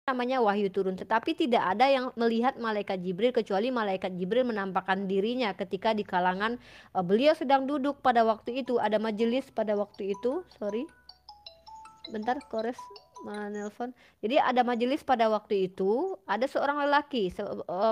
namanya wahyu turun, tetapi tidak ada yang melihat malaikat Jibril kecuali malaikat Jibril menampakkan dirinya ketika di kalangan beliau sedang duduk pada waktu itu, ada majelis pada waktu itu. Sorry, bentar, kores menelpon. Jadi ada majelis pada waktu itu, ada seorang lelaki,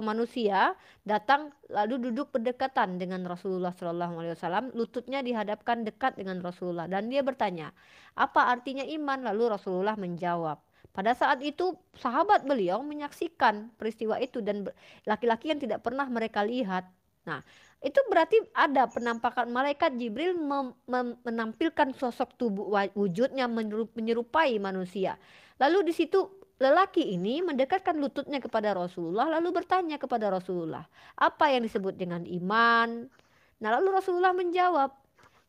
manusia datang lalu duduk berdekatan dengan Rasulullah Shallallahu Alaihi Wasallam, lututnya dihadapkan dekat dengan Rasulullah dan dia bertanya, apa artinya iman? Lalu Rasulullah menjawab. Pada saat itu sahabat beliau menyaksikan peristiwa itu dan laki-laki yang tidak pernah mereka lihat. Nah, itu berarti ada penampakan malaikat Jibril menampilkan sosok tubuh wujudnya menyerupai manusia. Lalu di situ lelaki ini mendekatkan lututnya kepada Rasulullah lalu bertanya kepada Rasulullah, apa yang disebut dengan iman? Nah, lalu Rasulullah menjawab.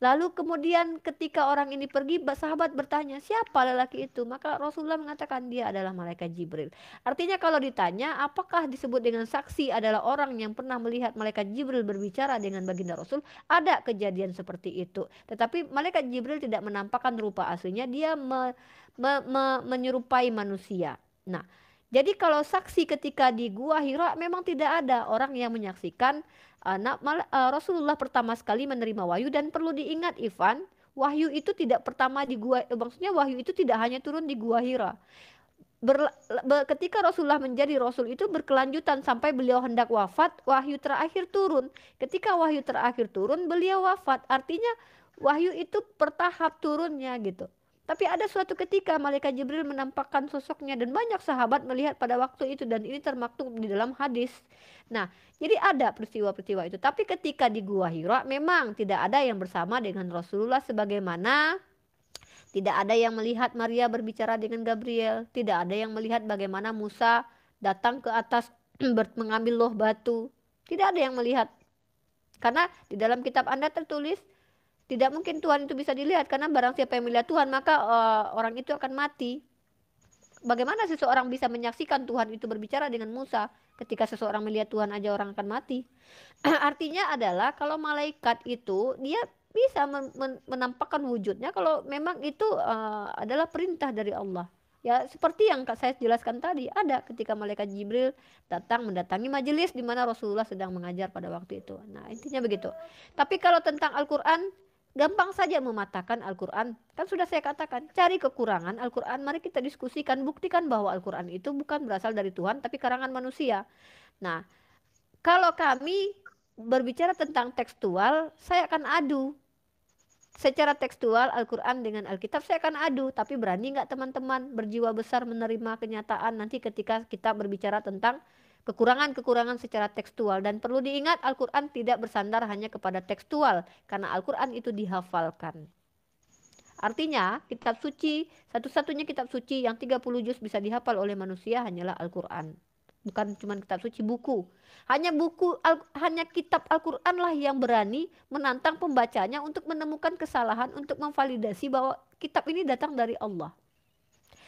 Lalu kemudian ketika orang ini pergi, sahabat bertanya, siapa lelaki itu? Maka Rasulullah mengatakan dia adalah malaikat Jibril. Artinya kalau ditanya apakah disebut dengan saksi adalah orang yang pernah melihat malaikat Jibril berbicara dengan baginda Rasul, ada kejadian seperti itu. Tetapi malaikat Jibril tidak menampakkan rupa aslinya, dia menyerupai manusia. Nah, jadi kalau saksi ketika di Gua Hira memang tidak ada orang yang menyaksikan. Rasulullah pertama sekali menerima wahyu dan perlu diingat Ivan, wahyu itu tidak pertama di Gua, maksudnya wahyu itu tidak hanya turun di Gua Hira. Ketika Rasulullah menjadi Rasul itu berkelanjutan sampai beliau hendak wafat, wahyu terakhir turun. Ketika wahyu terakhir turun, beliau wafat. Artinya wahyu itu bertahap turunnya gitu. Tapi ada suatu ketika malaikat Jibril menampakkan sosoknya dan banyak sahabat melihat pada waktu itu dan ini termaktub di dalam hadis. Nah, jadi ada peristiwa-peristiwa itu. Tapi ketika di Gua Hira memang tidak ada yang bersama dengan Rasulullah sebagaimana tidak ada yang melihat Maria berbicara dengan Gabriel. Tidak ada yang melihat bagaimana Musa datang ke atas mengambil loh batu. Tidak ada yang melihat. Karena di dalam kitab Anda tertulis, tidak mungkin Tuhan itu bisa dilihat. Karena barang siapa yang melihat Tuhan, maka orang itu akan mati. Bagaimana seseorang bisa menyaksikan Tuhan itu berbicara dengan Musa? Ketika seseorang melihat Tuhan aja orang akan mati. Artinya adalah kalau malaikat itu dia bisa menampakkan wujudnya kalau memang itu adalah perintah dari Allah. Ya seperti yang saya jelaskan tadi, ada ketika malaikat Jibril datang mendatangi majelis di mana Rasulullah sedang mengajar pada waktu itu. Nah, intinya begitu. Tapi kalau tentang Al-Qur'an, gampang saja mematahkan Al-Quran. Kan sudah saya katakan, cari kekurangan Al-Quran. Mari kita diskusikan, buktikan bahwa Al-Quran itu bukan berasal dari Tuhan, tapi karangan manusia. Nah, kalau kami berbicara tentang tekstual, saya akan adu. Secara tekstual Al-Quran dengan Alkitab saya akan adu. Tapi berani nggak teman-teman berjiwa besar menerima kenyataan nanti ketika kita berbicara tentang kekurangan-kekurangan secara tekstual. Dan perlu diingat Al-Quran tidak bersandar hanya kepada tekstual. Karena Al-Quran itu dihafalkan. Artinya kitab suci, satu-satunya kitab suci yang 30 juz bisa dihafal oleh manusia hanyalah Al-Quran. Bukan cuma kitab suci, buku. Hanya kitab Al-Quran lah yang berani menantang pembacanya untuk menemukan kesalahan, untuk memvalidasi bahwa kitab ini datang dari Allah.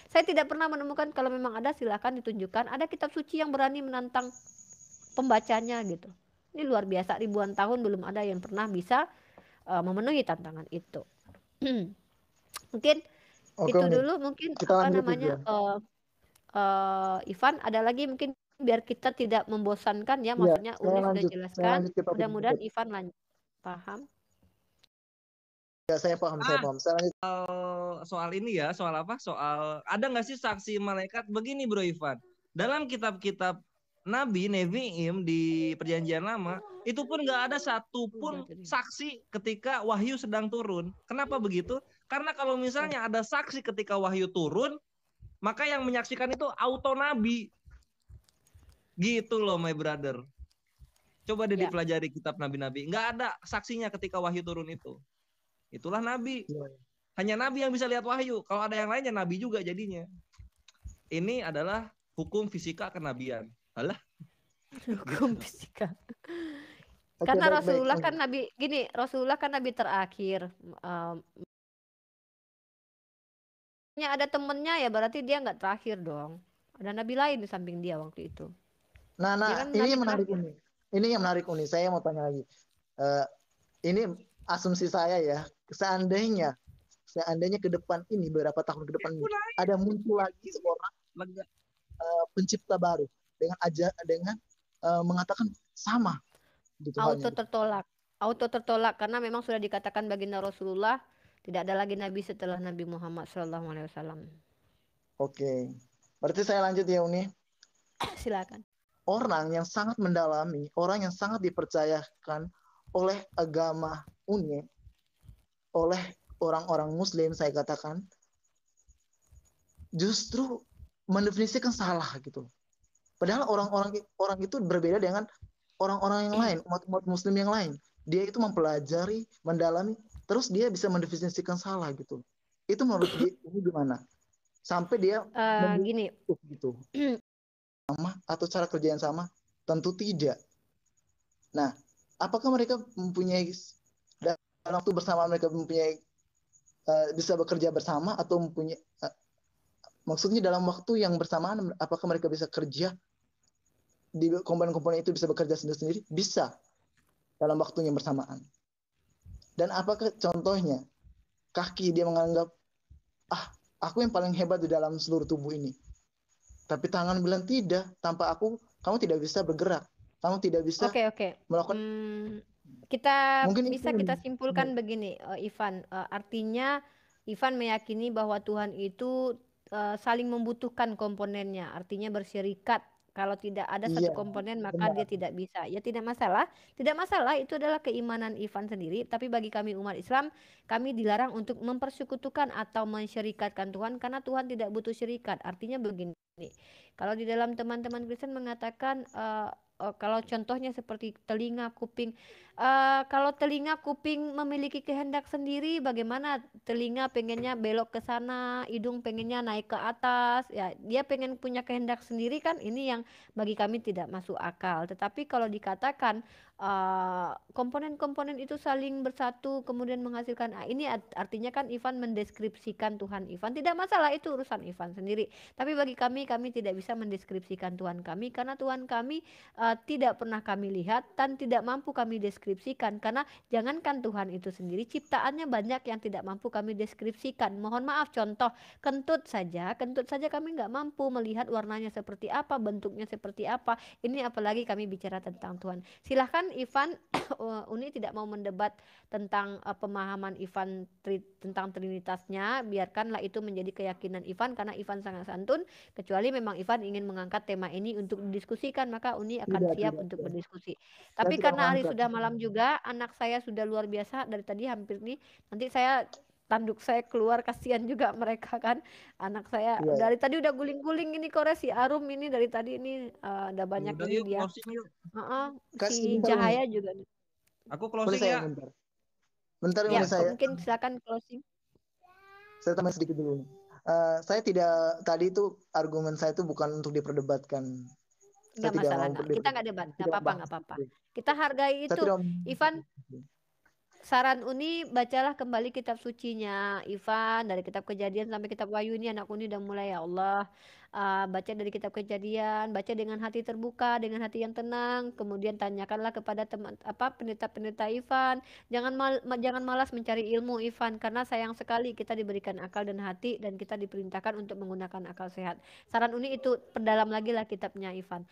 Saya tidak pernah menemukan, kalau memang ada silakan ditunjukkan, ada kitab suci yang berani menantang pembacanya gitu. Ini luar biasa, ribuan tahun belum ada yang pernah bisa memenuhi tantangan itu. Mungkin Oke, itu Umi. dulu, mungkin Kita apa lanjut namanya, ya. Ivan ada lagi mungkin biar kita tidak membosankan ya, Iya, maksudnya Uni sudah saya jelaskan, lanjut ke topik mudah-mudahan berikut. Ivan lanjut paham. Ya, saya paham, saya Ah, paham. Saya lanjut. soal ini ya, soal apa? Soal ada nggak sih saksi malaikat? Begini Bro Ivan, dalam kitab-kitab Nabi Nevi'im di Perjanjian Lama itu pun nggak ada satupun saksi ketika wahyu sedang turun. Kenapa begitu? Karena kalau misalnya ada saksi ketika wahyu turun, maka yang menyaksikan itu auto nabi. Gitu loh, my brother. Coba deh Ya, dipelajari kitab nabi-nabi. Nggak ada saksinya ketika wahyu turun itu. Itulah nabi. Ya. Hanya nabi yang bisa lihat wahyu. Kalau ada yang lainnya nabi juga jadinya. Ini adalah hukum fisika kenabian. Alah, hukum gitu. fisika. Oke, Karena baik, baik. Rasulullah kan nabi gini, Rasulullah kan nabi terakhir. Ada temennya ya berarti dia nggak terakhir dong. Ada nabi lain di samping dia waktu itu. Nah, Dia nah, kan ini nabi yang menarik terakhir. Uni. Ini yang menarik Uni. Saya mau tanya lagi. Eh, ini asumsi saya ya. Seandainya, seandainya ke depan ini, beberapa tahun ke depan ini, ada muncul lagi seorang Lega. pencipta baru dengan mengatakan sama gitu halnya. Auto tertolak karena memang sudah dikatakan baginda Rasulullah tidak ada lagi nabi setelah Nabi Muhammad SAW. Oke. Berarti saya lanjut ya Uni. Silakan. Orang yang sangat mendalami, orang yang sangat dipercayakan oleh agama Uni, oleh orang-orang Muslim saya katakan, justru mendefinisikan salah gitu. Padahal orang itu berbeda dengan orang-orang yang lain, umat Muslim yang lain. Dia itu mempelajari, mendalami, terus dia bisa mendefinisikan salah gitu. Itu menurut dia ini gimana? Sampai dia Gini. gitu. Sama atau cara kerja yang sama? Tentu tidak. Nah, apakah mereka mempunyai dalam waktu bersama mereka mempunyai bisa bekerja bersama atau mempunyai maksudnya dalam waktu yang bersamaan apakah mereka bisa kerja di komponen-komponen itu bisa bekerja sendiri-sendiri? Bisa dalam waktu yang bersamaan. Dan apakah contohnya kaki dia menganggap aku yang paling hebat di dalam seluruh tubuh ini. Tapi tangan bilang tidak, tanpa aku kamu tidak bisa bergerak. Kamu tidak bisa melakukan kita bisa kita simpulkan begini, Ivan. Artinya Ivan meyakini bahwa Tuhan itu saling membutuhkan komponennya, artinya berserikat. Kalau tidak ada satu komponen maka dia tidak bisa. Ya tidak masalah. Tidak masalah, itu adalah keimanan Ivan sendiri. Tapi bagi kami umat Islam, kami dilarang untuk mempersekutukan atau mensyirikatkan Tuhan karena Tuhan tidak butuh syirikat. Artinya begini. Kalau di dalam teman-teman Kristen mengatakan kalau contohnya seperti telinga, kuping. Kalau telinga, kuping memiliki kehendak sendiri, bagaimana telinga pengennya belok ke sana, hidung pengennya naik ke atas, ya dia pengen punya kehendak sendiri kan, ini yang bagi kami tidak masuk akal. Tetapi kalau dikatakan komponen-komponen itu saling bersatu kemudian menghasilkan ini artinya kan Ivan mendeskripsikan Tuhan Ivan. Tidak masalah, itu urusan Ivan sendiri. Tapi bagi kami tidak bisa mendeskripsikan Tuhan kami karena Tuhan kami tidak pernah kami lihat dan tidak mampu kami deskripsikan, karena jangankan Tuhan itu sendiri, ciptaannya banyak yang tidak mampu kami deskripsikan. Mohon maaf, contoh kentut saja kami nggak mampu melihat warnanya seperti apa, bentuknya seperti apa, ini apalagi kami bicara tentang Tuhan. Silahkan Ivan. Uni tidak mau mendebat tentang pemahaman Ivan tentang trinitasnya, biarkanlah itu menjadi keyakinan Ivan karena Ivan sangat santun. Kecuali memang Ivan ingin mengangkat tema ini untuk didiskusikan, maka Uni akan siap untuk berdiskusi. Tapi karena hari sudah malam juga, anak saya sudah luar biasa dari tadi hampir nih, nanti saya tanduk saya keluar, kasihan juga mereka kan, anak saya dari tadi udah guling-guling ini Kore, si Arum ini dari tadi ini udah banyak ini dia. Si Cahaya juga. Aku closing ya. Bentar ya, saya. Mungkin silakan closing. Saya tambah sedikit dulu. Saya tidak, tadi itu argumen saya itu bukan untuk diperdebatkan. Nggak masalah, kita nggak debat, nggak apa-apa. Kita hargai itu. Ivan, saran Uni, bacalah kembali kitab sucinya Ivan, dari kitab Kejadian sampai kitab Wahyu. Ini anak Uni udah mulai, ya Allah, baca dari kitab Kejadian, baca dengan hati terbuka, dengan hati yang tenang. Kemudian tanyakanlah kepada pendeta-pendeta Ivan. Jangan malas mencari ilmu Ivan, karena sayang sekali kita diberikan akal dan hati dan kita diperintahkan untuk menggunakan akal sehat. Saran Uni itu, perdalam lagi lah kitabnya Ivan.